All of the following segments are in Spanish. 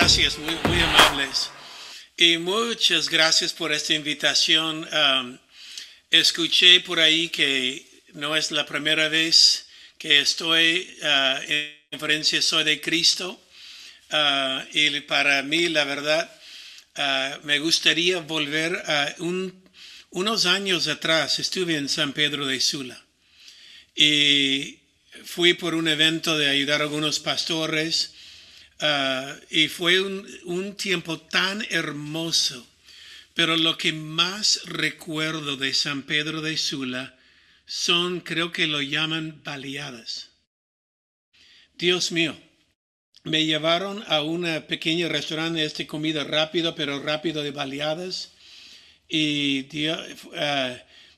Gracias, muy amables. Y muchas gracias por esta invitación. Escuché por ahí que no es la primera vez que estoy en conferencia Soy de Cristo. Y para mí, la verdad, me gustaría volver a unos años atrás. Estuve en San Pedro de Sula y fui por un evento de ayudar a algunos pastores. Y fue un tiempo tan hermoso. Pero lo que más recuerdo de San Pedro de Sula son, creo que lo llaman baleadas. Dios mío, me llevaron a un pequeño restaurante de comida rápido, pero rápido de baleadas. Y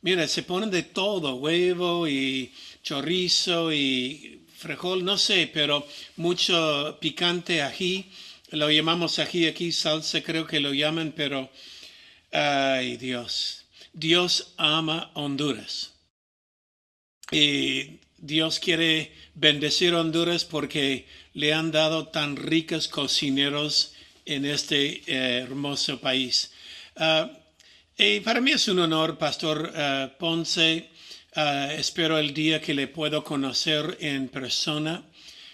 mira, se ponen de todo, huevo y chorizo y frijol, no sé, pero mucho picante, ají. Lo llamamos ají aquí, salsa creo que lo llaman, pero ay Dios, Dios ama Honduras. Y Dios quiere bendecir Honduras porque le han dado tan ricos cocineros en este hermoso país. Y para mí es un honor, Pastor Ponce. Espero el día que le puedo conocer en persona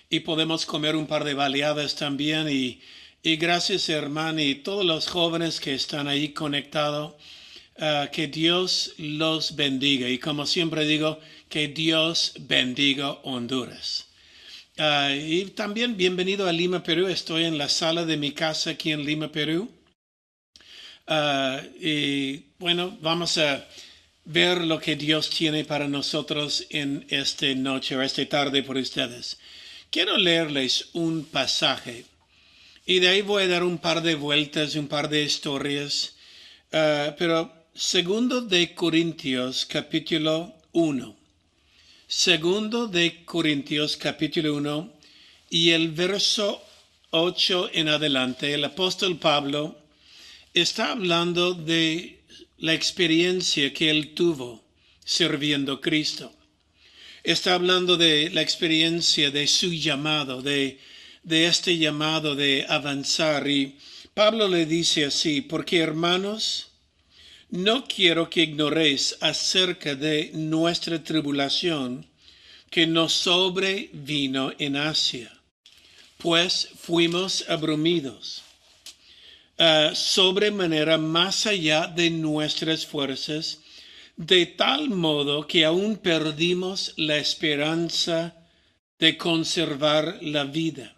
y podemos comer un par de baleadas también. Y gracias, hermano, y todos los jóvenes que están ahí conectados. Que Dios los bendiga. Y como siempre digo, que Dios bendiga Honduras. Y también bienvenido a Lima, Perú. Estoy en la sala de mi casa aquí en Lima, Perú. Y bueno, vamos a ver lo que Dios tiene para nosotros en esta noche o esta tarde por ustedes. Quiero leerles un pasaje y de ahí voy a dar un par de vueltas, un par de historias, pero Segundo de Corintios capítulo 1. Segundo de Corintios capítulo 1 y el verso 8 en adelante, el apóstol Pablo está hablando de la experiencia que él tuvo sirviendo a Cristo. Está hablando de la experiencia de su llamado, de este llamado de avanzar. Y Pablo le dice así, porque hermanos, no quiero que ignoréis acerca de nuestra tribulación que nos sobrevino en Asia, pues fuimos abrumidos sobremanera más allá de nuestras fuerzas, de tal modo que aún perdimos la esperanza de conservar la vida.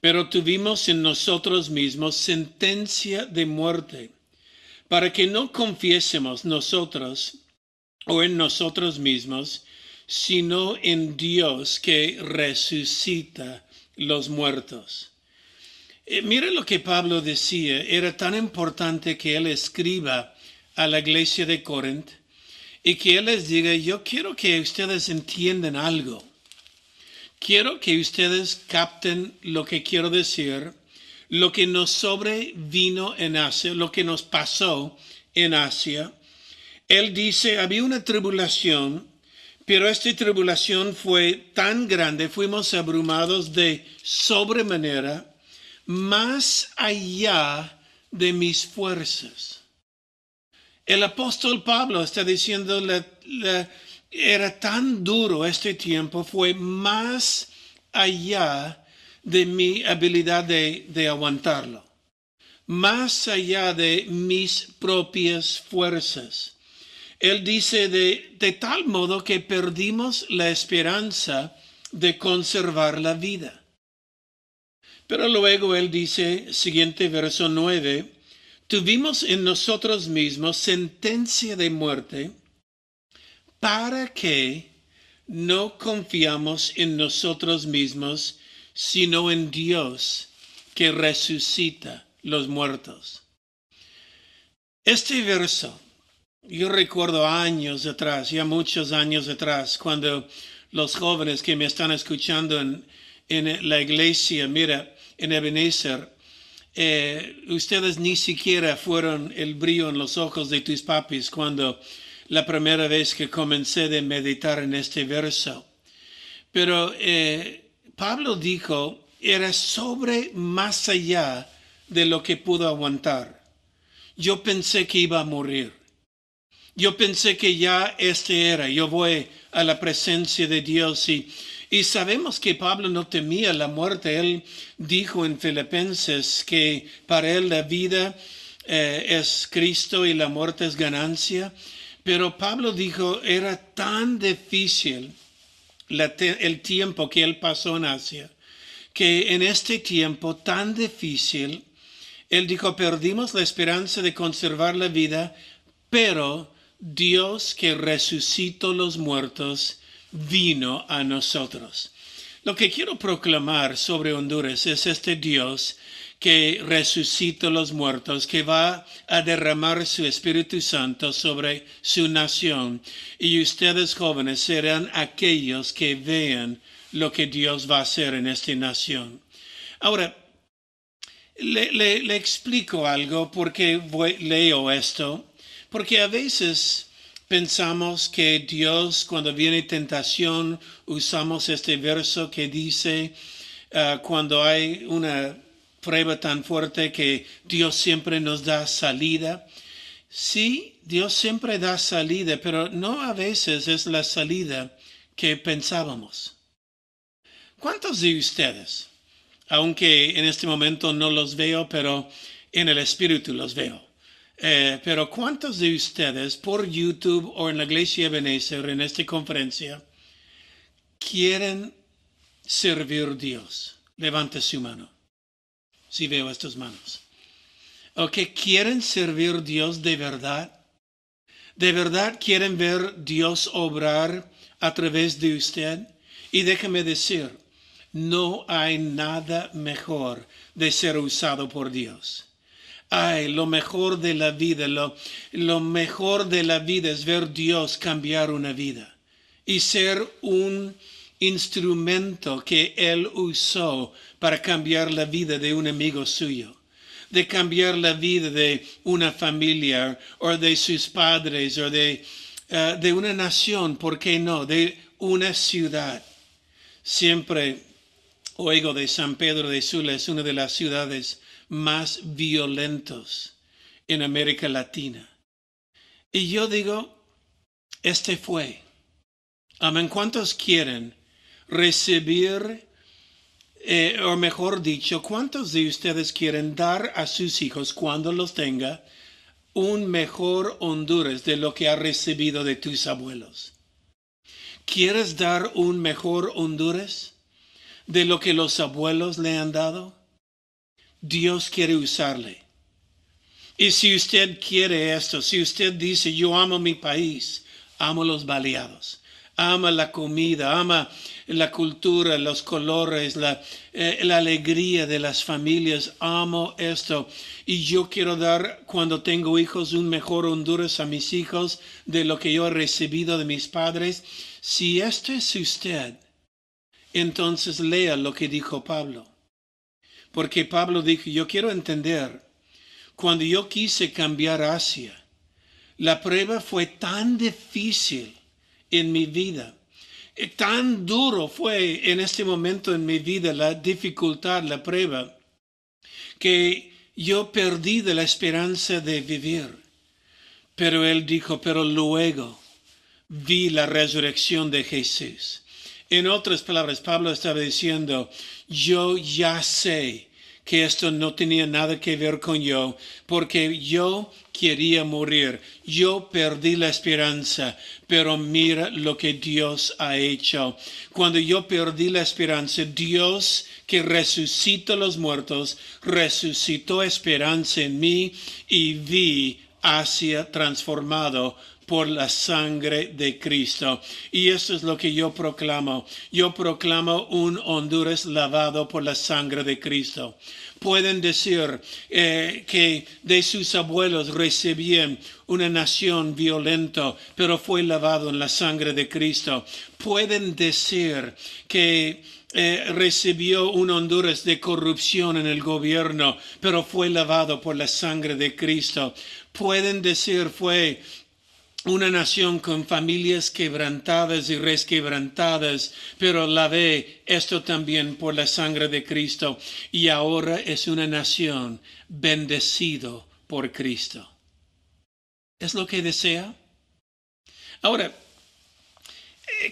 Pero tuvimos en nosotros mismos sentencia de muerte, para que no confiésemos nosotros o en nosotros mismos, sino en Dios que resucita los muertos. Mire lo que Pablo decía, era tan importante que él escriba a la iglesia de Corinto y que él les diga, yo quiero que ustedes entiendan algo. Quiero que ustedes capten lo que quiero decir, lo que nos sobrevino en Asia, lo que nos pasó en Asia. Él dice, había una tribulación, pero esta tribulación fue tan grande, fuimos abrumados de sobremanera, más allá de mis fuerzas. El apóstol Pablo está diciendo, era tan duro este tiempo, fue más allá de mi habilidad de aguantarlo, más allá de mis propias fuerzas. Él dice de tal modo que perdimos la esperanza de conservar la vida. Pero luego él dice, siguiente verso 9, tuvimos en nosotros mismos sentencia de muerte para que no confiamos en nosotros mismos, sino en Dios que resucita los muertos. Este verso, yo recuerdo años atrás, ya muchos años atrás, cuando los jóvenes que me están escuchando en la iglesia, mira, en Ebenezer, ustedes ni siquiera fueron el brillo en los ojos de tus papis cuando la primera vez que comencé de meditar en este verso. Pero Pablo dijo, era más allá de lo que pudo aguantar. Yo pensé que iba a morir. Yo pensé que ya yo voy a la presencia de Dios y sabemos que Pablo no temía la muerte. Él dijo en Filipenses que para él la vida es Cristo y la muerte es ganancia. Pero Pablo dijo, era tan difícil el tiempo que él pasó en Asia, que en este tiempo tan difícil, él dijo, perdimos la esperanza de conservar la vida, pero Dios que resucitó los muertos vino a nosotros. Lo que quiero proclamar sobre Honduras es este Dios que resucitó los muertos, que va a derramar su Espíritu Santo sobre su nación. Y ustedes jóvenes serán aquellos que vean lo que Dios va a hacer en esta nación. Ahora, le explico algo porque leo esto. Porque a veces pensamos que Dios, cuando viene tentación, usamos este verso que dice, cuando hay una prueba tan fuerte, que Dios siempre nos da salida. Sí, Dios siempre da salida, pero no a veces es la salida que pensábamos. ¿Cuántos de ustedes, aunque en este momento no los veo, pero en el Espíritu los veo? Pero ¿cuántos de ustedes por YouTube o en la iglesia Ebenezer en esta conferencia quieren servir a Dios? Levante su mano. Si veo estas manos. ¿O que quieren servir a Dios de verdad? ¿De verdad quieren ver Dios obrar a través de usted? Y déjeme decir, no hay nada mejor de ser usado por Dios. Ay, lo mejor de la vida, lo mejor de la vida es ver Dios cambiar una vida y ser un instrumento que Él usó para cambiar la vida de un amigo suyo, de cambiar la vida de una familia o de sus padres o de una nación, ¿por qué no? De una ciudad. Siempre oigo de San Pedro de Sula, es una de las ciudades más violentos en América Latina. Y yo digo, fue. Amén. ¿Cuántos quieren recibir, o mejor dicho, cuántos de ustedes quieren dar a sus hijos, cuando los tenga, un mejor Honduras de lo que ha recibido de tus abuelos? ¿Quieres dar un mejor Honduras de lo que los abuelos le han dado? Dios quiere usarle. Y si usted quiere esto, si usted dice, yo amo mi país, amo los baleados, ama la comida, ama la cultura, los colores, la alegría de las familias, amo esto. Y yo quiero dar, cuando tengo hijos, un mejor Honduras a mis hijos de lo que yo he recibido de mis padres. Si esto es usted, entonces lea lo que dijo Pablo. Porque Pablo dijo, yo quiero entender, cuando yo quise cambiar Asia, la prueba fue tan difícil en mi vida. Tan duro fue en este momento en mi vida la dificultad, la prueba, que yo perdí de la esperanza de vivir. Pero él dijo, pero luego vi la resurrección de Jesús. En otras palabras, Pablo estaba diciendo, yo ya sé que esto no tenía nada que ver con yo, porque yo quería morir. Yo perdí la esperanza, pero mira lo que Dios ha hecho. Cuando yo perdí la esperanza, Dios que resucitó a los muertos, resucitó esperanza en mí y vi Asia transformado por la sangre de Cristo. Y esto es lo que yo proclamo. Yo proclamo un Honduras lavado por la sangre de Cristo. Pueden decir que de sus abuelos recibían una nación violenta, pero fue lavado en la sangre de Cristo. Pueden decir que recibió un Honduras de corrupción en el gobierno, pero fue lavado por la sangre de Cristo. Pueden decir una nación con familias quebrantadas y resquebrantadas, pero la ve esto también por la sangre de Cristo y ahora es una nación bendecido por Cristo. ¿Es lo que desea? Ahora,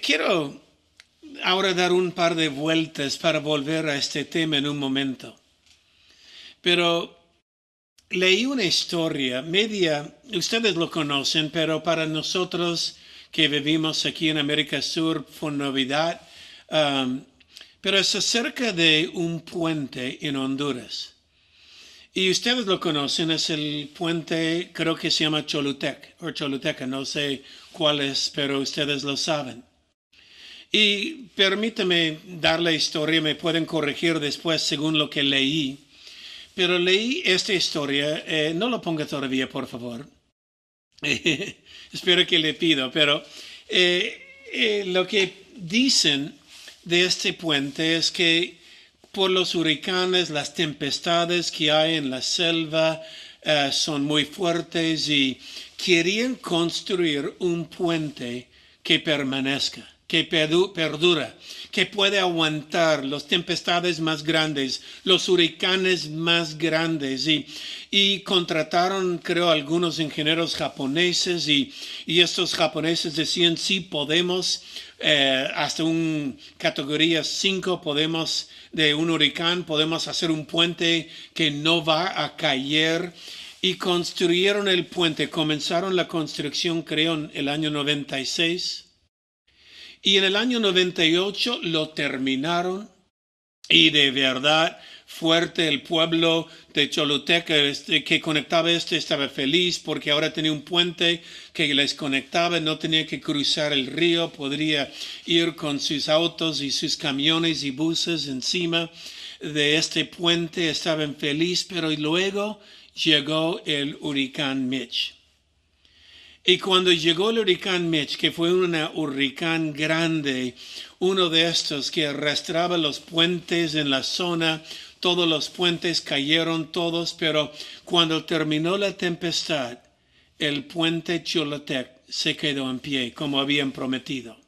quiero ahora dar un par de vueltas para volver a este tema en un momento. Pero leí una historia media, ustedes lo conocen, pero para nosotros que vivimos aquí en América Sur fue novedad. Pero es acerca de un puente en Honduras. Y ustedes lo conocen, es el puente, creo que se llama Cholutec, o Choluteca, no sé cuál es, pero ustedes lo saben. Y permítame dar la historia, me pueden corregir después según lo que leí. Pero leí esta historia, no lo ponga todavía, por favor. Espero que le pido, pero lo que dicen de este puente es que por los huracanes, las tempestades que hay en la selva son muy fuertes y querían construir un puente que permanezca, que perdura, que puede aguantar las tempestades más grandes, los huracanes más grandes. Y contrataron, creo, algunos ingenieros japoneses y estos japoneses decían, sí, podemos, hasta un categoría 5 podemos, de un huracán, podemos hacer un puente que no va a caer. Y construyeron el puente, comenzaron la construcción, creo, en el año 96. Y en el año 98 lo terminaron y de verdad fuerte el pueblo de Choluteca que conectaba estaba feliz porque ahora tenía un puente que les conectaba, no tenía que cruzar el río, podría ir con sus autos y sus camiones y buses encima de este puente, estaban felices, pero luego llegó el huracán Mitch. Y cuando llegó el huracán Mitch, que fue un huracán grande, uno de estos que arrastraba los puentes en la zona, todos los puentes cayeron todos, pero cuando terminó la tempestad, el puente Cholutec se quedó en pie, como habían prometido.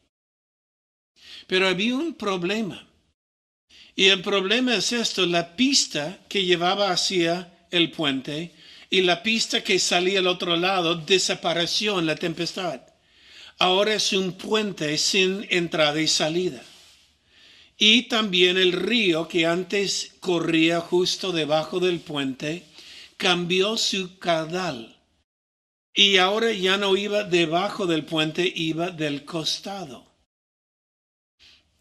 Pero había un problema. Y el problema es esto, la pista que llevaba hacia el puente y la pista que salía al otro lado desapareció en la tempestad. Ahora es un puente sin entrada y salida. Y también el río que antes corría justo debajo del puente cambió su caudal. Y ahora ya no iba debajo del puente, iba del costado.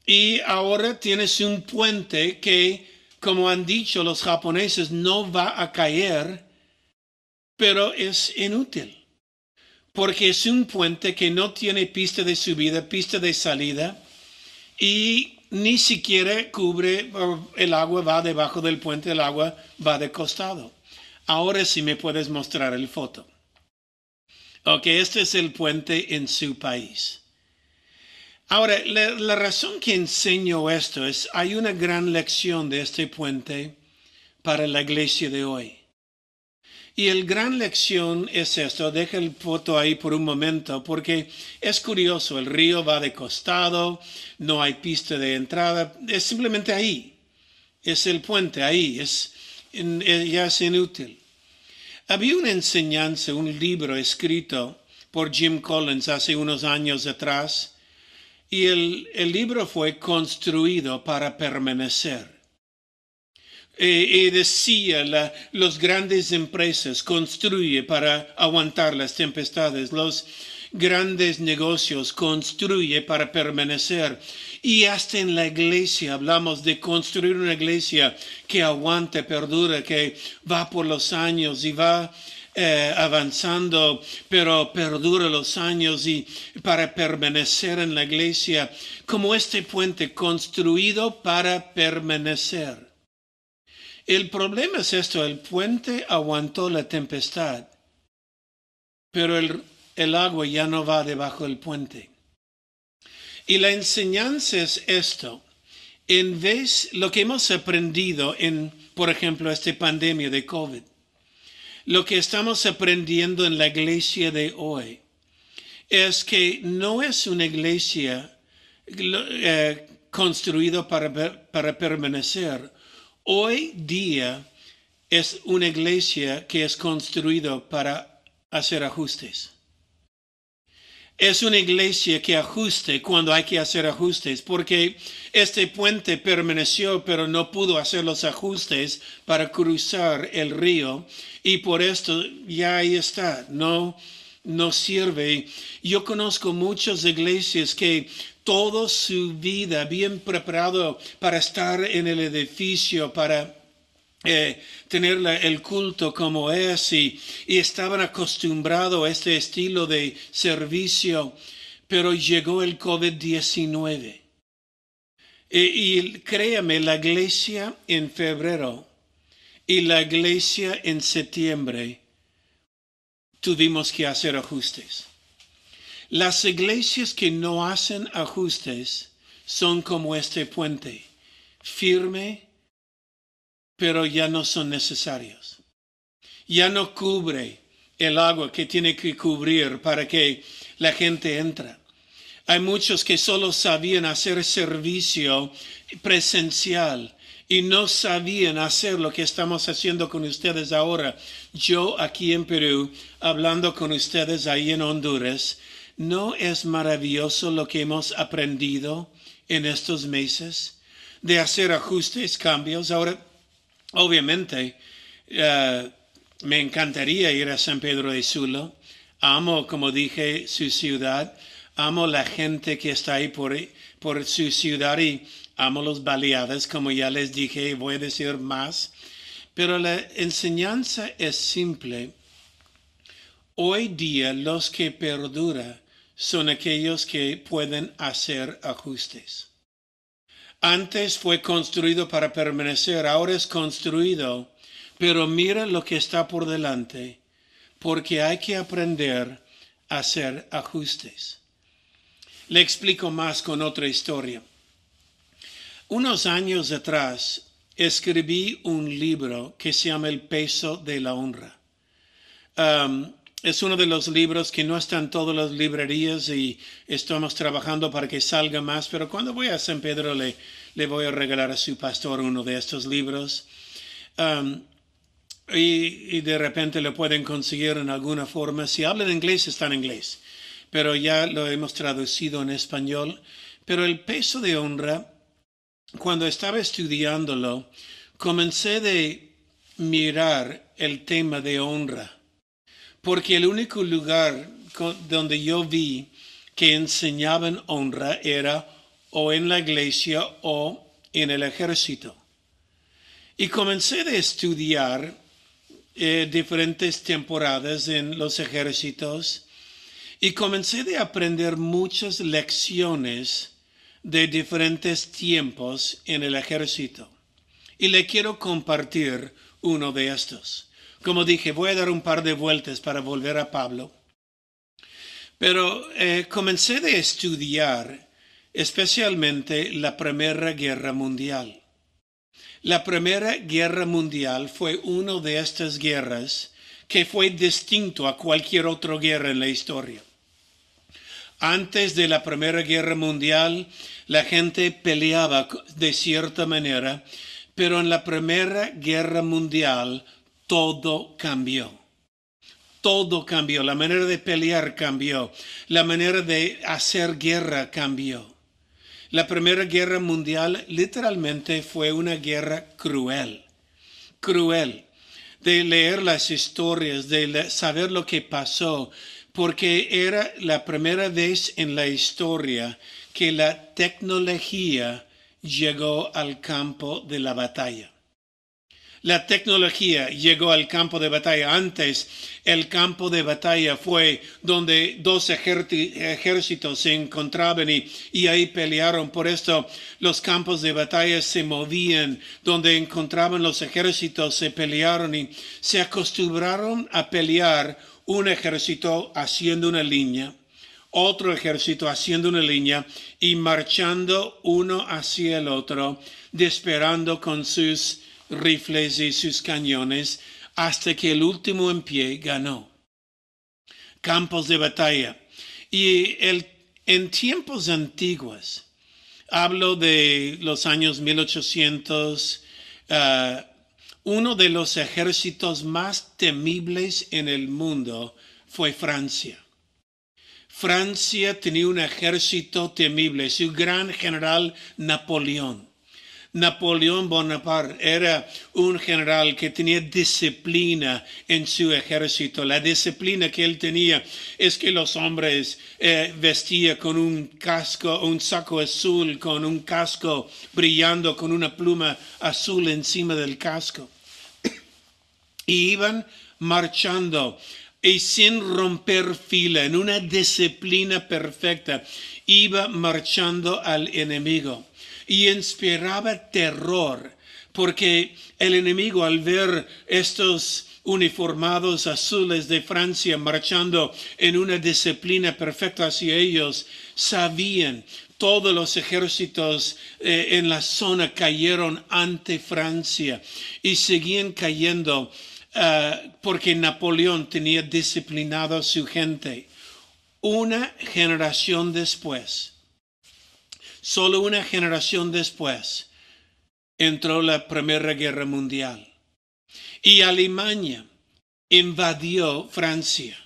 Y ahora tienes un puente que, como han dicho los japoneses, no va a caer, pero es inútil. Porque es un puente que no tiene pista de subida, pista de salida, y ni siquiera cubre, el agua va debajo del puente, el agua va de costado. Ahora sí me puedes mostrar el foto. Ok, este es el puente en su país. Ahora, la razón que enseño esto es, hay una gran lección de este puente para la iglesia de hoy. Y el gran lección es esto, deja el foto ahí por un momento, porque es curioso, el río va de costado, no hay pista de entrada, es simplemente ahí, es el puente ahí, ya es inútil. Había una enseñanza, un libro escrito por Jim Collins hace unos años atrás, y el libro fue construido para permanecer. Y decía, las grandes empresas construyen para aguantar las tempestades, los grandes negocios construyen para permanecer. Y hasta en la iglesia hablamos de construir una iglesia que aguante, perdura, que va por los años y va avanzando, pero perdura los años y para permanecer en la iglesia, como este puente construido para permanecer. El problema es esto, el puente aguantó la tempestad, pero el agua ya no va debajo del puente. Y la enseñanza es esto, en vez lo que hemos aprendido en, por ejemplo, esta pandemia de COVID, lo que estamos aprendiendo en la iglesia de hoy, es que no es una iglesia construida para permanecer. Hoy día es una iglesia que es construida para hacer ajustes. Es una iglesia que ajuste cuando hay que hacer ajustes, porque este puente permaneció, pero no pudo hacer los ajustes para cruzar el río, y por esto ya ahí está, no sirve. Yo conozco muchas iglesias que toda su vida bien preparado para estar en el edificio, para tener el culto como es, y estaban acostumbrados a este estilo de servicio, pero llegó el COVID-19. Y créame, la iglesia en febrero y la iglesia en septiembre tuvimos que hacer ajustes. Las iglesias que no hacen ajustes son como este puente, firme, pero ya no son necesarios. Ya no cubre el agua que tiene que cubrir para que la gente entre. Hay muchos que solo sabían hacer servicio presencial y no sabían hacer lo que estamos haciendo con ustedes ahora. Yo aquí en Perú, hablando con ustedes ahí en Honduras, ¿no es maravilloso lo que hemos aprendido en estos meses de hacer ajustes, cambios? Ahora, obviamente, me encantaría ir a San Pedro de Sula. Amo, como dije, su ciudad. Amo la gente que está ahí por su ciudad, y amo los baleadas, como ya les dije, voy a decir más. Pero la enseñanza es simple. Hoy día los que perduran son aquellos que pueden hacer ajustes. Antes fue construido para permanecer, ahora es construido, pero mira lo que está por delante, porque hay que aprender a hacer ajustes. Le explico más con otra historia. Unos años atrás escribí un libro que se llama El peso de la honra. Es uno de los libros que no está en todas las librerías y estamos trabajando para que salga más, pero cuando voy a San Pedro le voy a regalar a su pastor uno de estos libros. Y de repente lo pueden conseguir en alguna forma. Si hablan inglés, está en inglés, pero ya lo hemos traducido en español. Pero el peso de honra, cuando estaba estudiándolo, comencé de mirar el tema de honra. Porque el único lugar donde yo vi que enseñaban honra era o en la iglesia o en el ejército. Y comencé a estudiar diferentes temporadas en los ejércitos y comencé a aprender muchas lecciones de diferentes tiempos en el ejército. Y le quiero compartir uno de estos. Como dije, voy a dar un par de vueltas para volver a Pablo. Pero comencé a estudiar especialmente la Primera Guerra Mundial. La Primera Guerra Mundial fue una de estas guerras que fue distinto a cualquier otra guerra en la historia. Antes de la Primera Guerra Mundial, la gente peleaba de cierta manera, pero en la Primera Guerra Mundial todo cambió. Todo cambió. La manera de pelear cambió. La manera de hacer guerra cambió. La Primera Guerra Mundial literalmente fue una guerra cruel. Cruel. De leer las historias, de saber lo que pasó, porque era la primera vez en la historia que la tecnología llegó al campo de la batalla. La tecnología llegó al campo de batalla. Antes, el campo de batalla fue donde dos ejércitos se encontraban y ahí pelearon. Por esto, los campos de batalla se movían. Donde encontraban los ejércitos, se pelearon y se acostumbraron a pelear un ejército haciendo una línea, otro ejército haciendo una línea y marchando uno hacia el otro, disparando con sus rifles y sus cañones hasta que el último en pie ganó. Campos de batalla. En tiempos antiguos, hablo de los años 1800, uno de los ejércitos más temibles en el mundo fue Francia. Francia tenía un ejército temible, su gran general Napoleón. Napoleón Bonaparte era un general que tenía disciplina en su ejército. La disciplina que él tenía es que los hombres vestían con un casco, un saco azul, con un casco brillando, con una pluma azul encima del casco. Y iban marchando y sin romper fila, en una disciplina perfecta, iba marchando al enemigo. Y inspiraba terror, porque el enemigo, al ver estos uniformados azules de Francia marchando en una disciplina perfecta hacia ellos, sabían, todos los ejércitos en la zona cayeron ante Francia y seguían cayendo porque Napoleón tenía disciplinado a su gente. Una generación después, solo una generación después, entró la Primera Guerra Mundial y Alemania invadió Francia.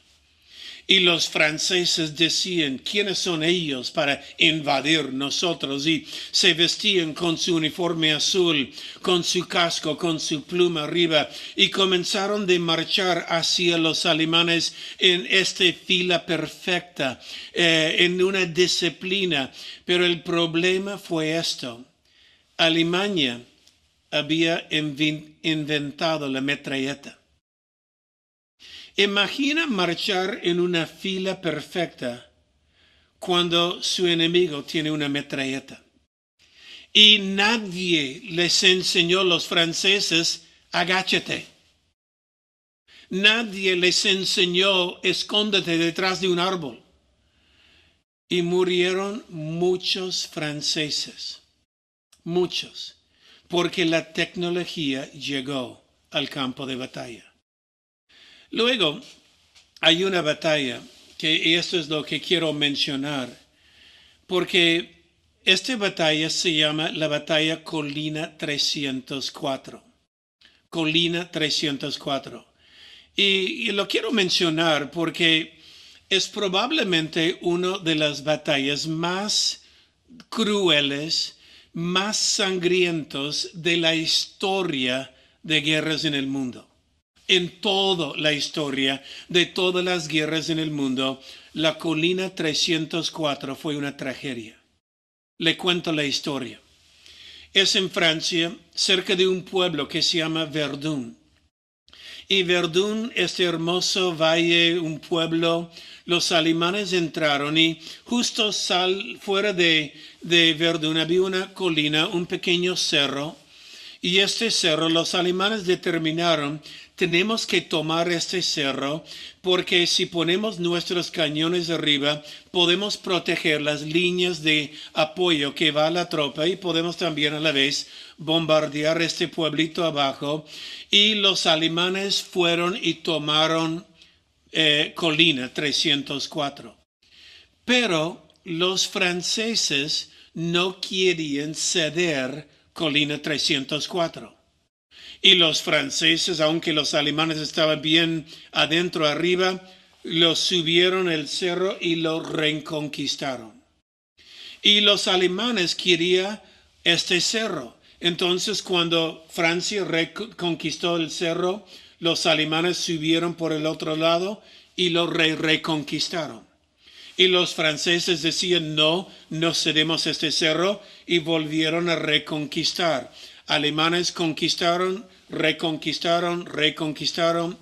Y los franceses decían, ¿quiénes son ellos para invadir nosotros? Y se vestían con su uniforme azul, con su casco, con su pluma arriba, y comenzaron de marchar hacia los alemanes en esta fila perfecta, en una disciplina. Pero el problema fue esto. Alemania había inventado la metralleta. Imagina marchar en una fila perfecta cuando su enemigo tiene una metralleta. Y nadie les enseñó a los franceses, agáchate. Nadie les enseñó, escóndete detrás de un árbol. Y murieron muchos franceses. Muchos. Porque la tecnología llegó al campo de batalla. Luego, hay una batalla, y esto es lo que quiero mencionar, porque esta batalla se llama la batalla Colina 304. Colina 304. Y lo quiero mencionar porque es probablemente una de las batallas más crueles, más sangrientos de la historia de guerras en el mundo. En toda la historia de todas las guerras en el mundo, la Colina 304 fue una tragedia. Le cuento la historia. Es en Francia, cerca de un pueblo que se llama Verdun. Y Verdun, este hermoso valle, un pueblo, los alemanes entraron y justo fuera de Verdun había una colina, un pequeño cerro. Y este cerro, los alemanes determinaron, tenemos que tomar este cerro porque si ponemos nuestros cañones arriba, podemos proteger las líneas de apoyo que va a la tropa y podemos también a la vez bombardear este pueblito abajo. Y los alemanes fueron y tomaron Colina 304. Pero los franceses no querían ceder Colina 304. Y los franceses, aunque los alemanes estaban bien adentro arriba, lo subieron el cerro y lo reconquistaron. Y los alemanes querían este cerro. Entonces, cuando Francia reconquistó el cerro, los alemanes subieron por el otro lado y lo reconquistaron. Y los franceses decían, no cedemos este cerro, y volvieron a reconquistar. Alemanes conquistaron, reconquistaron.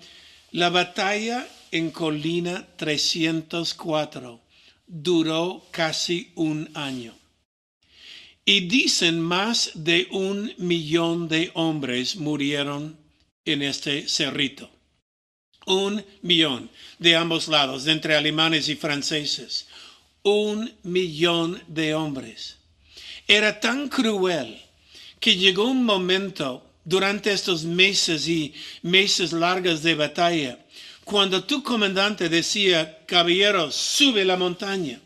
La batalla en Colina 304 duró casi un año. Y dicen más de 1 millón de hombres murieron en este cerrito. 1 millón de ambos lados, entre alemanes y franceses. 1 millón de hombres. Era tan cruel que llegó un momento durante estos meses y meses largos de batalla, cuando tu comandante decía, caballeros, sube la montaña.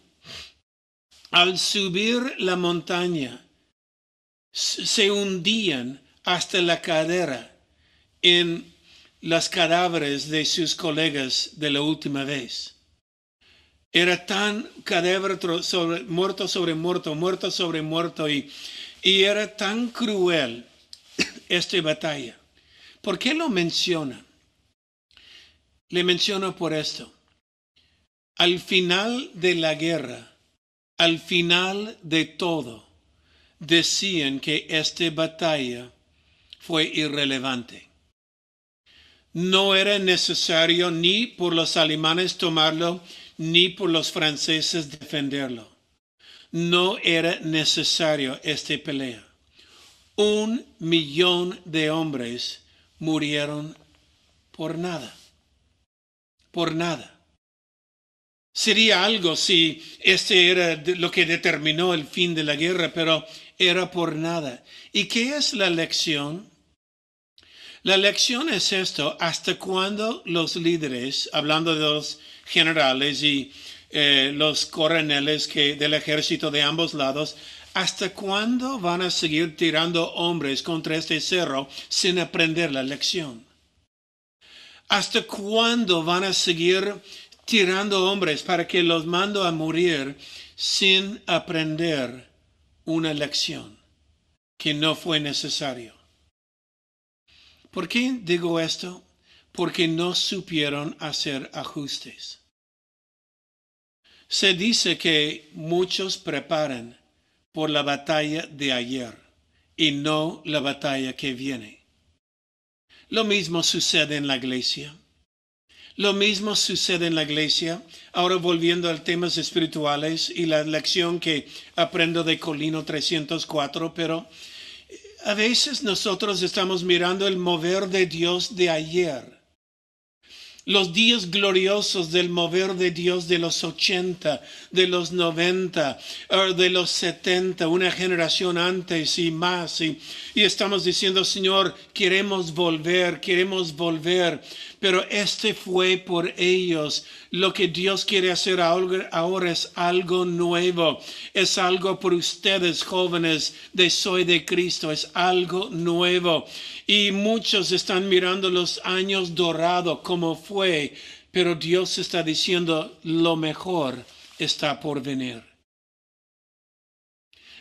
Al subir la montaña, se hundían hasta la cadera en los cadáveres de sus colegas de la última vez. Era tan cadáver muerto sobre muerto, y era tan cruel esta batalla. ¿Por qué lo menciona? Le menciono por esto. Al final de la guerra, al final de todo, decían que esta batalla fue irrelevante. No era necesario ni por los alemanes tomarlo, ni por los franceses defenderlo. No era necesario esta pelea. 1 millón de hombres murieron por nada. Por nada. Sería algo si este era lo que determinó el fin de la guerra, pero era por nada. ¿Y qué es la lección? La lección es esto: hasta cuándo los líderes, hablando de los generales y los coroneles del ejército de ambos lados, hasta cuándo van a seguir tirando hombres contra este cerro sin aprender la lección? ¿Hasta cuándo van a seguir tirando hombres para que los mando a morir sin aprender una lección que no fue necesario? ¿Por qué digo esto? Porque no supieron hacer ajustes. Se dice que muchos preparan por la batalla de ayer y no la batalla que viene. Lo mismo sucede en la iglesia. Lo mismo sucede en la iglesia. Ahora volviendo a temas espirituales y la lección que aprendo de Colino 304, pero a veces nosotros estamos mirando el mover de Dios de ayer. Los días gloriosos del mover de Dios de los 80, de los 90, de los 70, una generación antes y más. Y estamos diciendo, Señor, queremos volver. Pero este fue por ellos. Lo que Dios quiere hacer ahora es algo nuevo. Es algo por ustedes, jóvenes de Soy de Cristo. Es algo nuevo. Y muchos están mirando los años dorados como fue, pero Dios está diciendo lo mejor está por venir.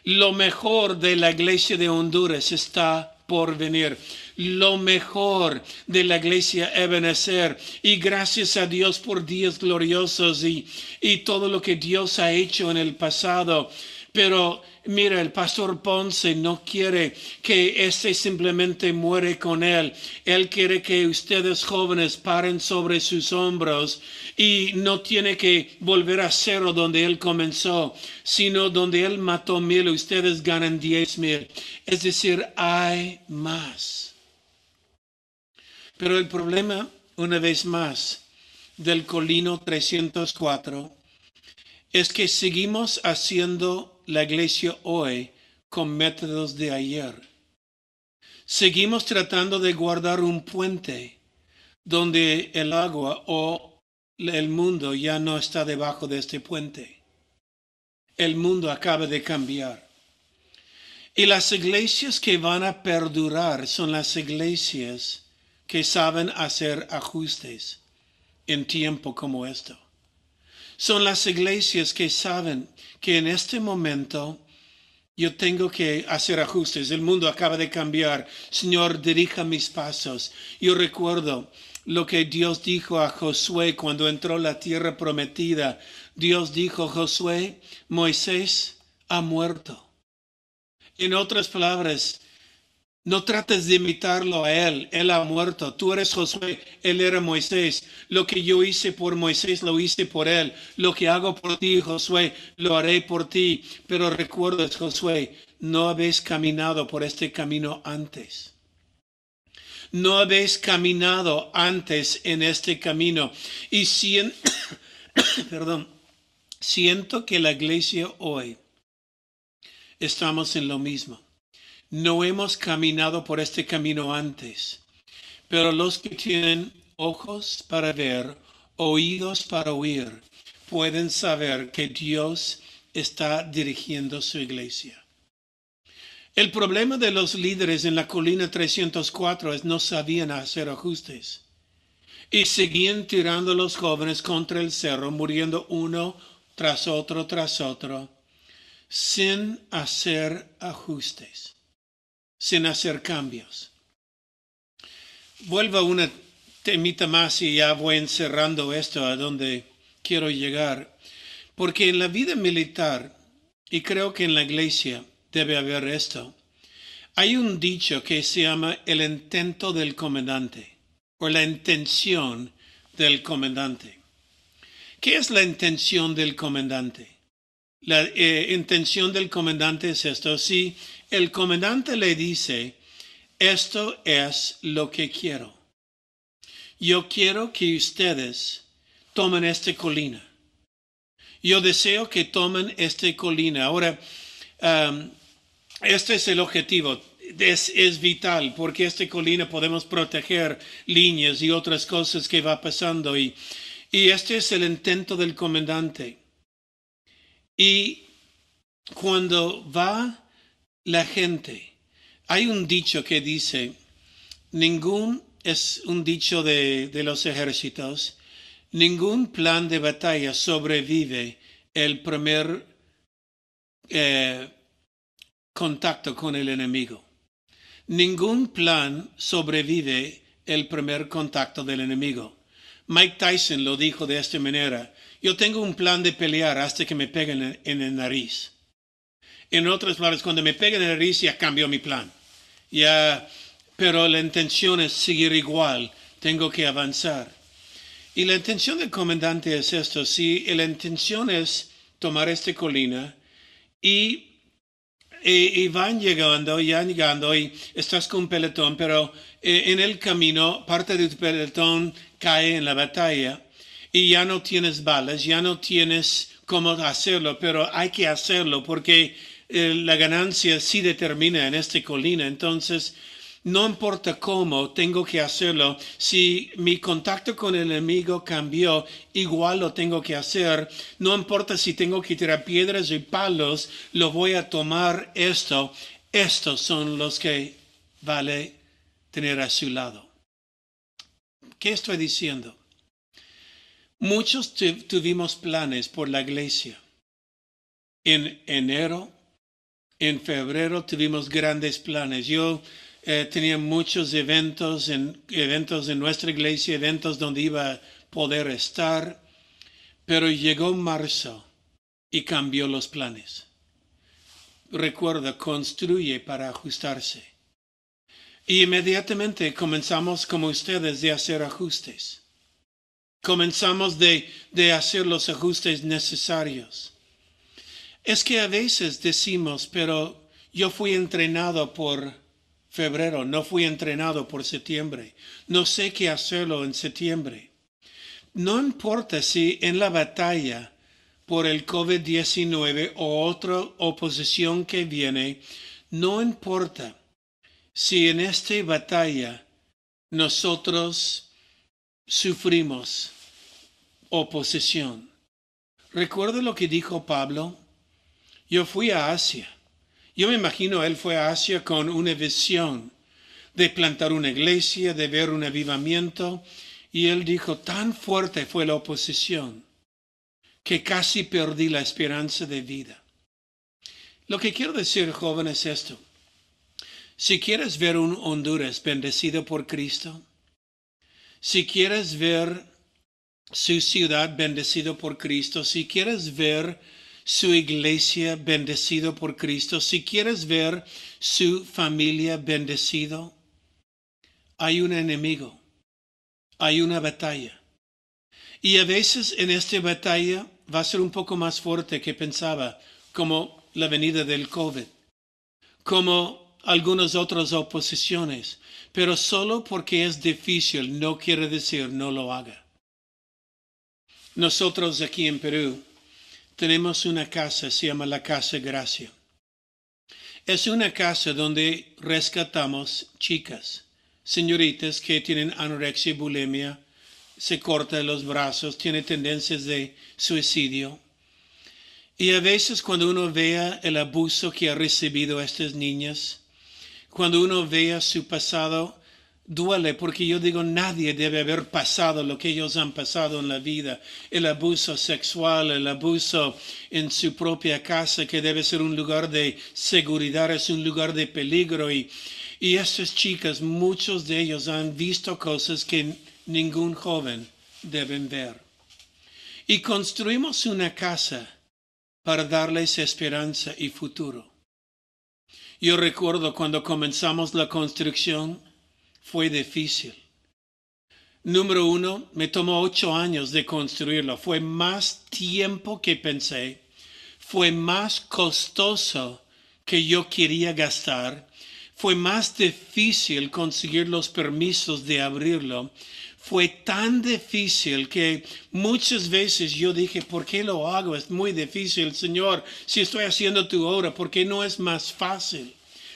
Lo mejor de la iglesia de Honduras está por venir. Lo mejor de la iglesia Ebenezer. Y gracias a Dios por días gloriosos y todo lo que Dios ha hecho en el pasado. Pero mira, el pastor Ponce no quiere que simplemente muere con él. Él quiere que ustedes jóvenes paren sobre sus hombros y no tiene que volver a cero donde él comenzó, sino donde él mató 1000, ustedes ganan 10,000. Es decir, hay más. Pero el problema, una vez más, del Colino 304 es que seguimos haciendo la iglesia hoy con métodos de ayer. Seguimos tratando de guardar un puente donde el agua o el mundo ya no está debajo de este puente. El mundo acaba de cambiar. Y las iglesias que van a perdurar son las iglesias que saben hacer ajustes en tiempo como esto. Son las iglesias que saben que en este momento yo tengo que hacer ajustes. El mundo acaba de cambiar. Señor, dirija mis pasos. Yo recuerdo lo que Dios dijo a Josué cuando entró a la tierra prometida. Dios dijo, Josué, Moisés ha muerto. En otras palabras, no trates de imitarlo a él. Él ha muerto. Tú eres Josué. Él era Moisés. Lo que yo hice por Moisés, lo hice por él. Lo que hago por ti, Josué, lo haré por ti. Pero recuerdas, Josué, no habéis caminado por este camino antes. No habéis caminado antes en este camino. Y siento que la iglesia hoy estamos en lo mismo. No hemos caminado por este camino antes, pero los que tienen ojos para ver, oídos para oír, pueden saber que Dios está dirigiendo su iglesia. El problema de los líderes en la colina 304 es no sabían hacer ajustes y seguían tirando a los jóvenes contra el cerro, muriendo uno tras otro, sin hacer ajustes, sin hacer cambios. Vuelvo a una temita más y ya voy encerrando esto a donde quiero llegar. Porque en la vida militar, y creo que en la iglesia debe haber esto, hay un dicho que se llama el intento del comandante o la intención del comandante. ¿Qué es la intención del comandante? La intención del comandante es esto. Si el comandante le dice, esto es lo que quiero. Yo quiero que ustedes tomen esta colina. Yo deseo que tomen esta colina. Ahora, este es el objetivo. Es vital porque esta colina podemos proteger líneas y otras cosas que va pasando. Y este es el intento del comandante. Y cuando va la gente, hay un dicho que dice, es un dicho de los ejércitos, ningún plan de batalla sobrevive el primer contacto con el enemigo. Ningún plan sobrevive el primer contacto del enemigo. Mike Tyson lo dijo de esta manera, yo tengo un plan de pelear hasta que me peguen en el nariz. En otras palabras, cuando me peguen en la nariz ya cambió mi plan. Pero la intención es seguir igual, tengo que avanzar. Y la intención del comandante es esto, si la intención es tomar esta colina y van llegando y estás con un pelotón, pero en el camino parte de tu pelotón cae en la batalla y ya no tienes balas, ya no tienes cómo hacerlo, pero hay que hacerlo porque la ganancia sí determina en esta colina. Entonces, no importa cómo, tengo que hacerlo. Si mi contacto con el enemigo cambió, igual lo tengo que hacer. No importa si tengo que tirar piedras y palos, lo voy a tomar esto. Estos son los que vale tener a su lado. ¿Qué estoy diciendo? Muchos tuvimos planes por la iglesia. En enero, en febrero tuvimos grandes planes. Yo tenía muchos eventos en nuestra iglesia, eventos donde iba a poder estar, pero llegó marzo y cambió los planes. Recuerda, construye para ajustarse. Y inmediatamente comenzamos, como ustedes, de hacer ajustes. Comenzamos de hacer los ajustes necesarios. Es que a veces decimos, pero yo fui entrenado por febrero, no fui entrenado por septiembre. No sé qué hacerlo en septiembre. No importa si en la batalla por el COVID-19 o otra oposición que viene, no importa si en esta batalla nosotros sufrimos oposición. ¿Recuerda lo que dijo Pablo? Yo fui a Asia. Yo me imagino él fue a Asia con una visión de plantar una iglesia, de ver un avivamiento. Y él dijo, tan fuerte fue la oposición que casi perdí la esperanza de vida. Lo que quiero decir, joven, es esto. Si quieres ver un Honduras bendecido por Cristo, si quieres ver su ciudad bendecido por Cristo, si quieres ver su iglesia bendecido por Cristo, si quieres ver su familia bendecido, hay un enemigo, hay una batalla. Y a veces en esta batalla va a ser un poco más fuerte que pensaba, como la venida del COVID, como algunas otras oposiciones, pero solo porque es difícil no quiere decir no lo haga. Nosotros aquí en Perú tenemos una casa, se llama la Casa Gracia. Es una casa donde rescatamos chicas, señoritas que tienen anorexia y bulimia se corta los brazos, tiene tendencias de suicidio. Y a veces cuando uno vea el abuso que ha recibido estas niñas, cuando uno vea su pasado, duele porque yo digo, nadie debe haber pasado lo que ellos han pasado en la vida. El abuso sexual, el abuso en su propia casa, que debe ser un lugar de seguridad, es un lugar de peligro. Y estas chicas, muchos de ellos han visto cosas que ningún joven debe ver. Y construimos una casa para darles esperanza y futuro. Yo recuerdo cuando comenzamos la construcción, fue difícil. Número 1, me tomó 8 años de construirlo. Fue más tiempo que pensé. Fue más costoso que yo quería gastar. Fue más difícil conseguir los permisos de abrirlo. Fue tan difícil que muchas veces yo dije, ¿por qué lo hago? Es muy difícil, Señor. Si estoy haciendo tu obra, ¿por qué no es más fácil?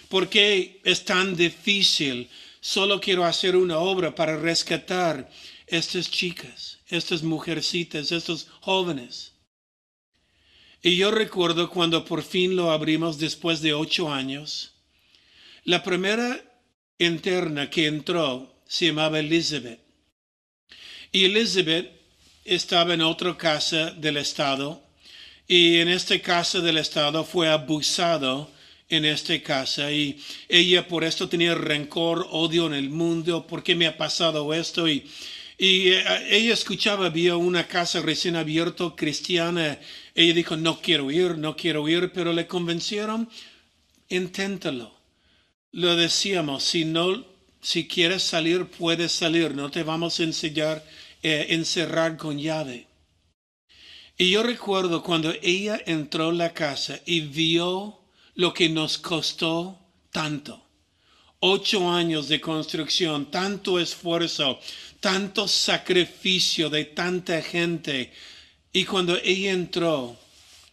¿Por qué es tan difícil? Solo quiero hacer una obra para rescatar estas chicas, estas mujercitas, estos jóvenes. Y yo recuerdo cuando por fin lo abrimos después de 8 años. La primera interna que entró se llamaba Elizabeth. Y Elizabeth estaba en otra casa del estado. Y en esta casa del estado fue abusado en esta casa. Y ella por esto tenía rencor, odio en el mundo. ¿Por qué me ha pasado esto? Y ella escuchaba, había una casa recién abierta cristiana. Ella dijo, no quiero ir, pero le convencieron, inténtalo. Lo decíamos, si quieres salir, puedes salir. No te vamos a encerrar con llave. Y yo recuerdo cuando ella entró a la casa y vio lo que nos costó tanto. 8 años de construcción, tanto esfuerzo, tanto sacrificio de tanta gente. Y cuando ella entró,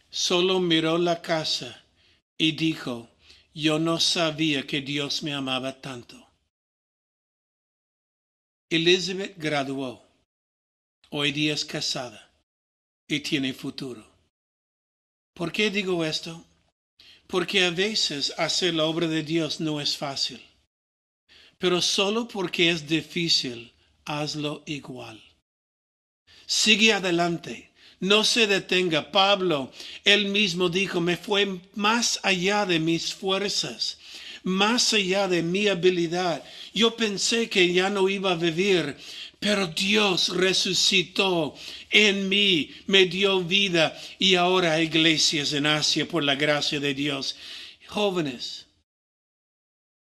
solo miró la casa y dijo, yo no sabía que Dios me amaba tanto. Elizabeth graduó. Hoy día es casada y tiene futuro. ¿Por qué digo esto? Porque a veces hacer la obra de Dios no es fácil. Pero solo porque es difícil, hazlo igual. Sigue adelante. No se detenga. Pablo, él mismo dijo, me fue más allá de mis fuerzas, más allá de mi habilidad. Yo pensé que ya no iba a vivir, pero Dios resucitó en mí, me dio vida y ahora hay iglesias en Asia por la gracia de Dios. Jóvenes,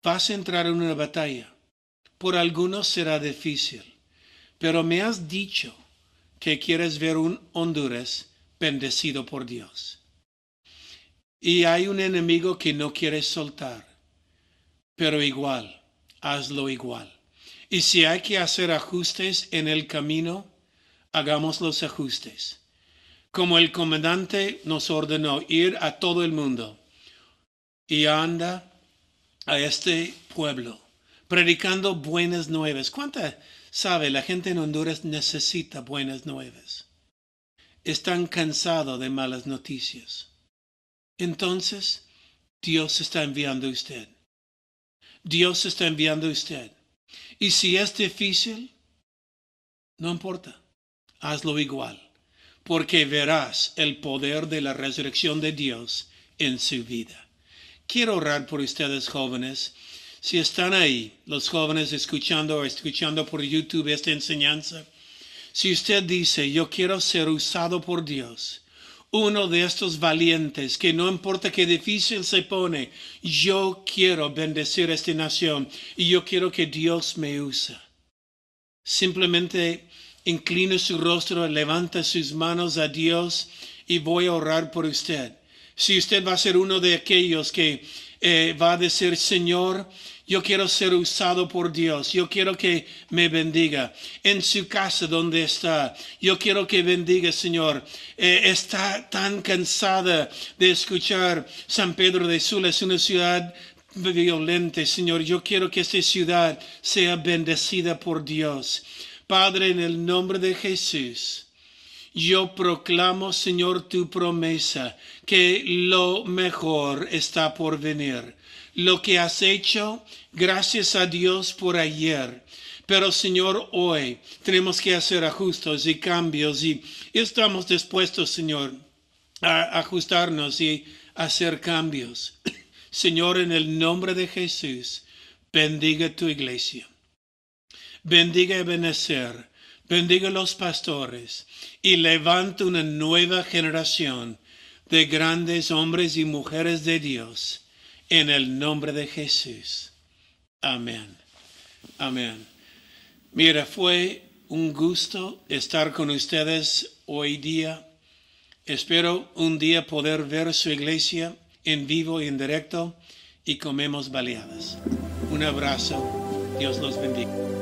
vas a entrar en una batalla. Por algunos será difícil, pero me has dicho que quieres ver un Honduras bendecido por Dios. Y hay un enemigo que no quieres soltar, pero igual, hazlo igual. Y si hay que hacer ajustes en el camino, hagamos los ajustes. Como el comandante nos ordenó ir a todo el mundo y anda a este pueblo predicando buenas nuevas. ¿Cuánta sabe? La gente en Honduras necesita buenas nuevas. Están cansados de malas noticias. Entonces, Dios está enviando a usted. Dios está enviando a usted. Y si es difícil, no importa. Hazlo igual. Porque verás el poder de la resurrección de Dios en su vida. Quiero orar por ustedes, jóvenes. Si están ahí, los jóvenes escuchando por YouTube esta enseñanza, si usted dice, yo quiero ser usado por Dios, uno de estos valientes, que no importa qué difícil se pone, yo quiero bendecir esta nación y yo quiero que Dios me use. Simplemente inclina su rostro, levanta sus manos a Dios y voy a orar por usted. Si usted va a ser uno de aquellos que va a decir, Señor, yo quiero ser usado por Dios. Yo quiero que me bendiga. En su casa donde está, yo quiero que bendiga, Señor. Está tan cansada de escuchar San Pedro de Sula. Es una ciudad violenta, Señor. Yo quiero que esta ciudad sea bendecida por Dios. Padre, en el nombre de Jesús, yo proclamo, Señor, tu promesa, que lo mejor está por venir. Lo que has hecho, gracias a Dios por ayer. Pero, Señor, hoy tenemos que hacer ajustes y cambios y estamos dispuestos, Señor, a ajustarnos y hacer cambios. Señor, en el nombre de Jesús, bendiga tu iglesia. Bendiga Ebenezer, bendiga los pastores y levanta una nueva generación de grandes hombres y mujeres de Dios en el nombre de Jesús. Amén. Amén. Mira, fue un gusto estar con ustedes hoy día. Espero un día poder ver su iglesia en vivo y en directo y comemos baleadas. Un abrazo. Dios los bendiga.